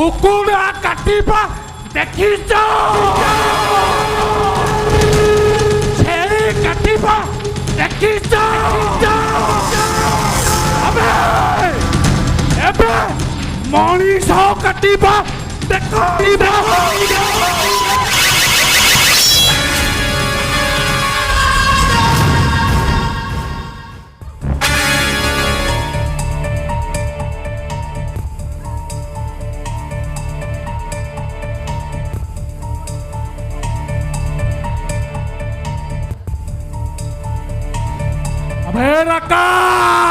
କୁକୁଡ଼ା କାଟିବା ଦେଖିଛ? ଛେଳି କାଟିବା ଦେଖିଛ? ଏବେ ମଣିଷ କାଟିବା ଦେଖ। A ver acá.